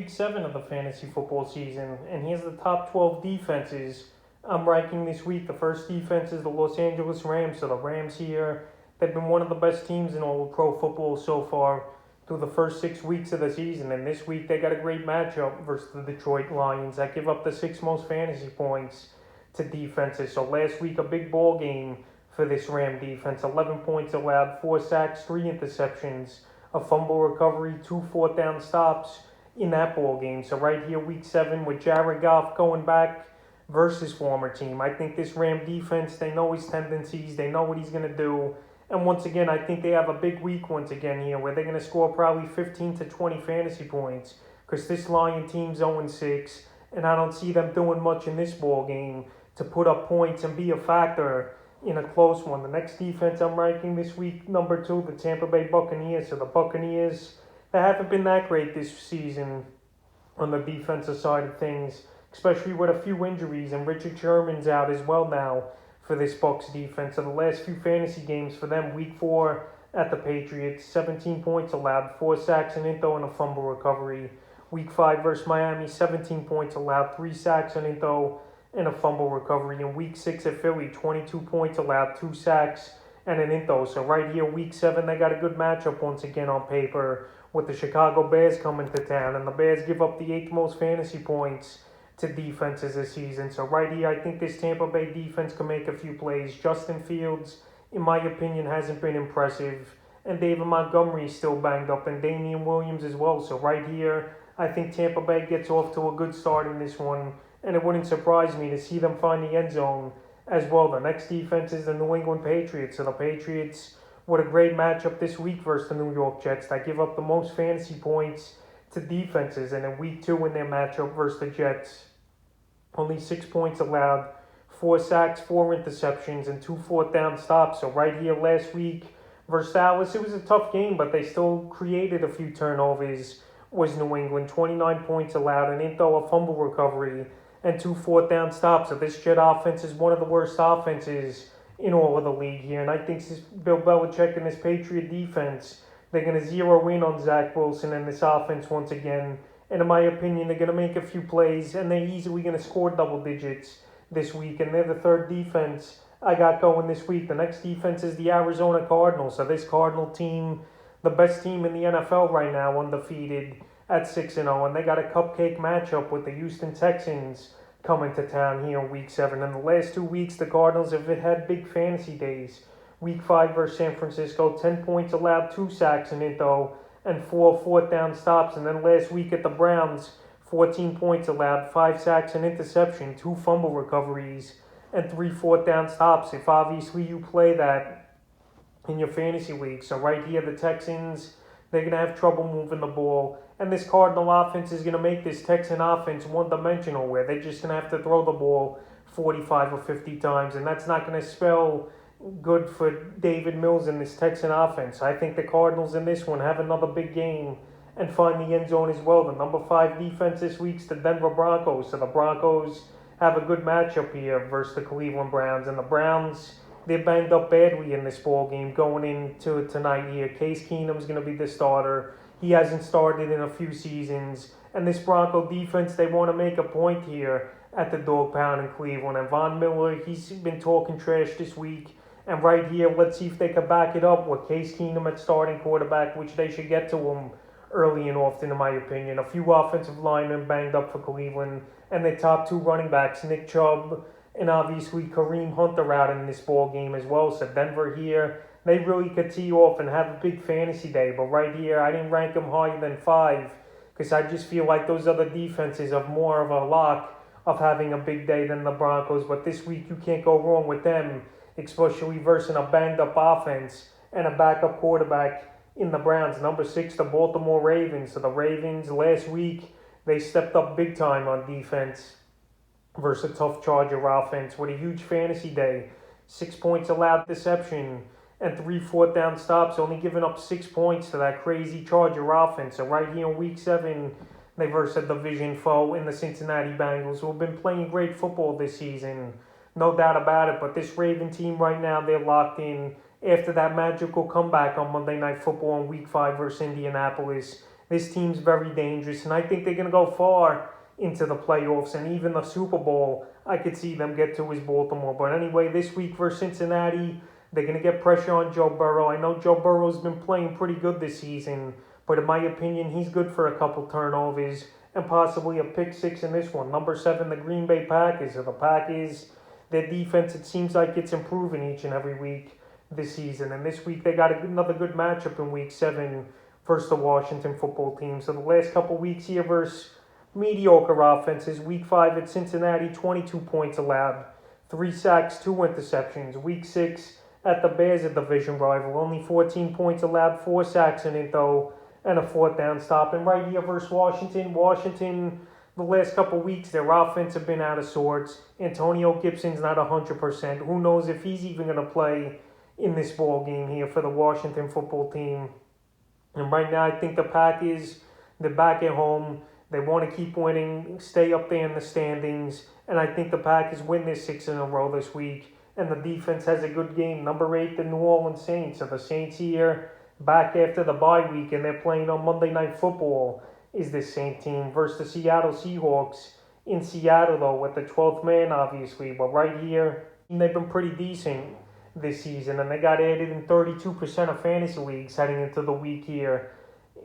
week 7 of the fantasy football season, and here's the top 12 defenses I'm ranking this week. The first defense is the Los Angeles Rams. So the Rams here, they've been one of the best teams in all of pro football so far through the first 6 weeks of the season. And this week they got a great matchup versus the Detroit Lions that give up the 6th most fantasy points to defenses. So last week, a big ball game for this Ram defense. 11 points allowed, 4 sacks, 3 interceptions, a fumble recovery, 2 fourth down stops in that ball game. So right here, week 7, with Jared Goff going back versus former team, I think this Ram defense, they know his tendencies, they know what he's going to do. And once again, I think they have a big week once again here where they're going to score probably 15 to 20 fantasy points because this Lion team's 0-6, and I don't see them doing much in this ball game to put up points and be a factor in a close one. The next defense I'm ranking this week, number 2, the Tampa Bay Buccaneers. So the Buccaneers, they haven't been that great this season on the defensive side of things, especially with a few injuries, and Richard Sherman's out as well now for this Bucs defense. So the last few fantasy games for them, week 4 at the Patriots, 17 points allowed, 4 sacks, an into, and a fumble recovery. Week 5 versus Miami, 17 points allowed, 3 sacks, an into, and a fumble recovery. In week 6 at Philly, 22 points allowed, 2 sacks, and an into. So right here, week 7, they got a good matchup once again on paper with the Chicago Bears coming to town. And the Bears give up the 8th most fantasy points to defenses this season. So right here, I think this Tampa Bay defense can make a few plays. Justin Fields, in my opinion, hasn't been impressive. And David Montgomery is still banged up, and Damian Williams as well. So right here, I think Tampa Bay gets off to a good start in this one, and it wouldn't surprise me to see them find the end zone as well. The next defense is the New England Patriots. So the Patriots, what a great matchup this week versus the New York Jets that give up the most fantasy points to defenses. And in week 2 in their matchup versus the Jets, only 6 points allowed, 4 sacks, 4 interceptions, and 2 fourth down stops. So right here last week versus Dallas, it was a tough game, but they still created a few turnovers. Was New England, 29 points allowed, an into, a fumble recovery, and 2 fourth down stops. So this Jet offense is one of the worst offenses in all of the league here. And I think this Bill Belichick and this Patriot defense, they're going to zero in on Zach Wilson and this offense once again. And in my opinion, they're going to make a few plays, and they're easily going to score double digits this week. And they're the third defense I got going this week. The next defense is the Arizona Cardinals. So this Cardinal team, the best team in the NFL right now, undefeated at 6-0, and they got a cupcake matchup with the Houston Texans coming to town here in week 7. And the last 2 weeks, the Cardinals have had big fantasy days. Week 5 versus San Francisco, 10 points allowed, 2 sacks, an into, and 4 fourth down stops. And then last week at the Browns, 14 points allowed, 5 sacks, an interception, 2 fumble recoveries, and 3 fourth down stops. If obviously you play that in your fantasy league. So right here, the Texans, they're going to have trouble moving the ball. And this Cardinal offense is going to make this Texan offense one-dimensional, where they're just going to have to throw the ball 45 or 50 times. And that's not going to spell good for David Mills in this Texan offense. I think the Cardinals in this one have another big game and find the end zone as well. The number 5 defense this week's the Denver Broncos. So the Broncos have a good matchup here versus the Cleveland Browns. And the Browns, they're banged up badly in this ball game going into tonight here. Case Keenum's going to be the starter. He hasn't started in a few seasons. And this Bronco defense, they want to make a point here at the dog pound in Cleveland. And Von Miller, he's been talking trash this week. And right here, let's see if they can back it up with Case Keenum at starting quarterback, which they should get to him early and often, in my opinion. A few offensive linemen banged up for Cleveland, and their top 2 running backs, Nick Chubb and obviously Kareem Hunt, are out in this ball game as well. So Denver here, they really could tee off and have a big fantasy day. But right here, I didn't rank them higher than 5 because I just feel like those other defenses have more of a lock of having a big day than the Broncos. But this week, you can't go wrong with them, especially versus a banged-up offense and a backup quarterback in the Browns. Number 6, the Baltimore Ravens. So the Ravens, last week, they stepped up big time on defense versus a tough Charger offense with a huge fantasy day. 6 points allowed deception and 3 fourth down stops, only giving up 6 points to that crazy Charger offense. So right here in week 7, they versus a division foe in the Cincinnati Bengals, who have been playing great football this season. No doubt about it, but this Raven team right now, they're locked in after that magical comeback on Monday Night Football in Week 5 versus Indianapolis. This team's very dangerous, and I think they're going to go far into the playoffs and even the Super Bowl. I could see them get to is Baltimore. But anyway, this week versus Cincinnati, they're going to get pressure on Joe Burrow. I know Joe Burrow's been playing pretty good this season, but in my opinion, he's good for a couple turnovers and possibly a pick six in this one. Number 7, the Green Bay Packers. So the Packers, their defense, it seems like it's improving each and every week this season. And this week, they got another good matchup in Week 7 versus the Washington football team. So the last couple weeks here versus mediocre offenses. Week 5 at Cincinnati, 22 points allowed, 3 sacks, 2 interceptions. Week 6 at the Bears, a division rival, only 14 points allowed, 4 sacks in it though, and a 4th down stop. And right here versus Washington, the last couple weeks, their offense have been out of sorts. Antonio Gibson's not 100%. Who knows if he's even going to play in this ball game here for the Washington football team. And right now, I think the Packers, they're back at home. They want to keep winning, stay up there in the standings. And I think the Packers win their 6 in a row this week. And the defense has a good game. Number 8, the New Orleans Saints. So the Saints here, back after the bye week, and they're playing on Monday Night Football, is this same team versus the Seattle Seahawks in Seattle, though, with the 12th man, obviously. But right here, they've been pretty decent this season, and they got added in 32% of fantasy leagues heading into the week here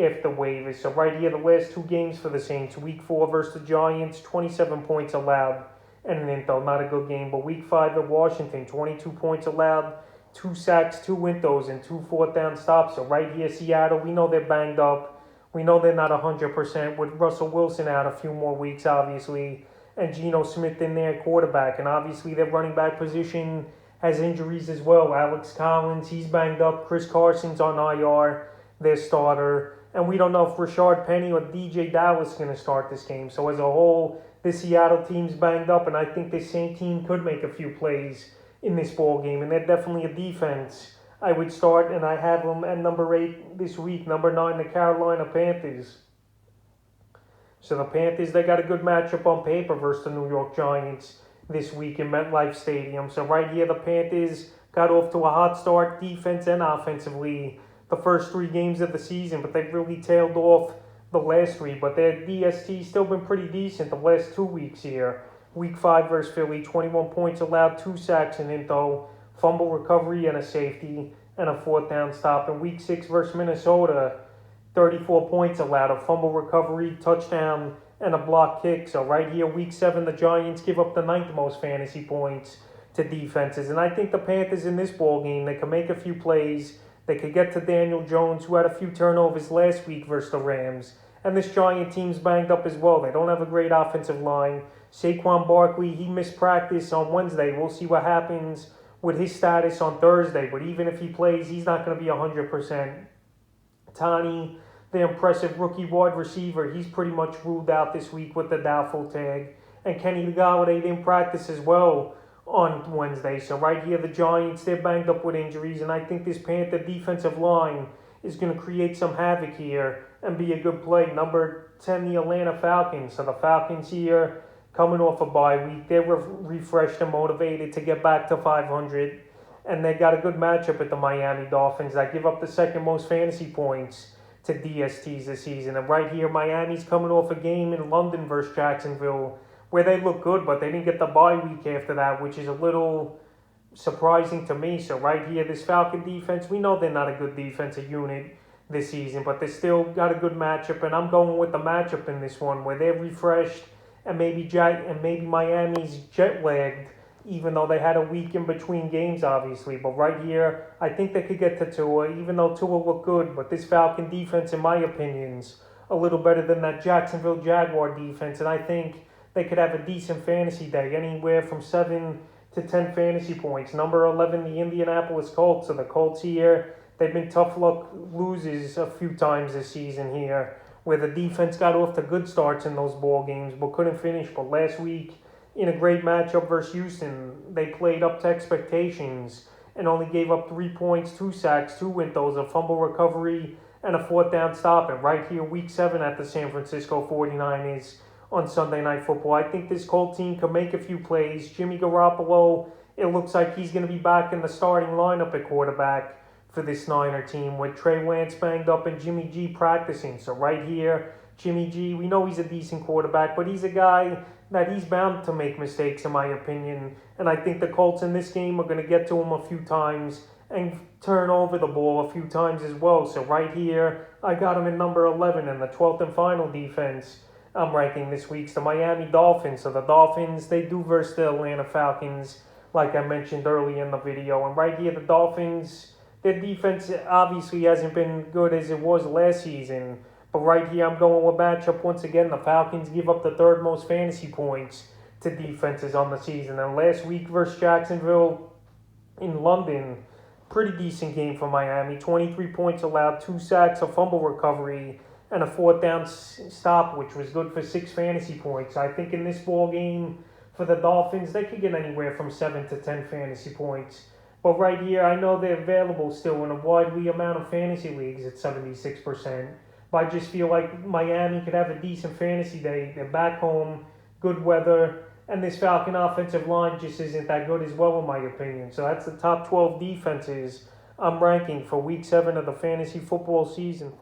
after waivers. So right here, the last 2 games for the Saints. Week 4 versus the Giants, 27 points allowed, and an intho, not a good game. But Week 5 at Washington, 22 points allowed, 2 sacks, 2 intros, and 2 4th down stops. So right here, Seattle, we know they're banged up. We know they're not 100% with Russell Wilson out a few more weeks, obviously, and Geno Smith in there at quarterback. And obviously, their running back position has injuries as well. Alex Collins, he's banged up. Chris Carson's on IR, their starter. And we don't know if Rashard Penny or DJ Dallas are going to start this game. So as a whole, the Seattle team's banged up, and I think this same team could make a few plays in this ball game. And they're definitely a defense I would start, and I have them at number 8 this week. Number 9, the Carolina Panthers. So the Panthers, they got a good matchup on paper versus the New York Giants this week in MetLife Stadium. So right here, the Panthers got off to a hot start defense and offensively the first 3 games of the season, but they've really tailed off the last 3. But their DST still been pretty decent the last 2 weeks here. Week 5 versus Philly, 21 points allowed, 2 sacks in intho, fumble recovery and a safety, and a 4th down stop. In Week 6 versus Minnesota, 34 points allowed, a fumble recovery, touchdown, and a block kick. So right here, Week 7, the Giants give up the 9th most fantasy points to defenses. And I think the Panthers in this ball game, they can make a few plays. They could get to Daniel Jones, who had a few turnovers last week versus the Rams. And this Giant team's banged up as well. They don't have a great offensive line. Saquon Barkley, he missed practice on Wednesday. We'll see what happens with his status on Thursday. But even if he plays, he's not going to be 100%. Tani, the impressive rookie wide receiver, he's pretty much ruled out this week with the doubtful tag. And Kenny Golladay didn't practice as well on Wednesday. So right here, the Giants, they're banged up with injuries. And I think this Panther defensive line is going to create some havoc here and be a good play. Number 10, the Atlanta Falcons. So the Falcons here, coming off a bye week, they're refreshed and motivated to get back to 500. And they got a good matchup at the Miami Dolphins that give up the 2nd most fantasy points to DSTs this season. And right here, Miami's coming off a game in London versus Jacksonville where they look good, but they didn't get the bye week after that, which is a little surprising to me. So right here, this Falcon defense, we know they're not a good defensive unit this season, but they still got a good matchup. And I'm going with the matchup in this one where they're refreshed and maybe Miami's jet lagged, even though they had a week in between games, obviously. But right here, I think they could get to Tua, even though Tua looked good. But this Falcon defense, in my opinion's a little better than that Jacksonville Jaguar defense. And I think they could have a decent fantasy day, anywhere from 7 to 10 fantasy points. Number 11, the Indianapolis Colts. So the Colts here, they've been tough luck losers a few times this season here, where the defense got off to good starts in those ball games but couldn't finish. But last week, in a great matchup versus Houston, they played up to expectations and only gave up 3 points, 2 sacks, 2 intros, a fumble recovery, and a 4th down stop. And right here, Week 7 at the San Francisco 49ers on Sunday Night Football. I think this Colt team can make a few plays. Jimmy Garoppolo, it looks like he's going to be back in the starting lineup at quarterback for this Niner team with Trey Lance banged up and Jimmy G practicing. So right here, Jimmy G, we know he's a decent quarterback, but he's a guy that he's bound to make mistakes, in my opinion. And I think the Colts in this game are going to get to him a few times and turn over the ball a few times as well. So right here, I got him in number 11 in the 12th and final defense I'm ranking this week's the Miami Dolphins. So the Dolphins, they do versus the Atlanta Falcons, like I mentioned earlier in the video. And right here, the Dolphins, their defense obviously hasn't been good as it was last season. But right here, I'm going with matchup once again. The Falcons give up the third most fantasy points to defenses on the season. And last week versus Jacksonville in London, pretty decent game for Miami. 23 points allowed, 2 sacks, a fumble recovery, and a fourth down stop, which was good for 6 fantasy points. I think in this ball game for the Dolphins, they could get anywhere from 7 to 10 fantasy points. But right here, I know they're available still in a widely amount of fantasy leagues at 76%. But I just feel like Miami could have a decent fantasy day. They're back home, good weather, and this Falcon offensive line just isn't that good as well, in my opinion. So that's the top 12 defenses I'm ranking for Week 7 of the fantasy football season.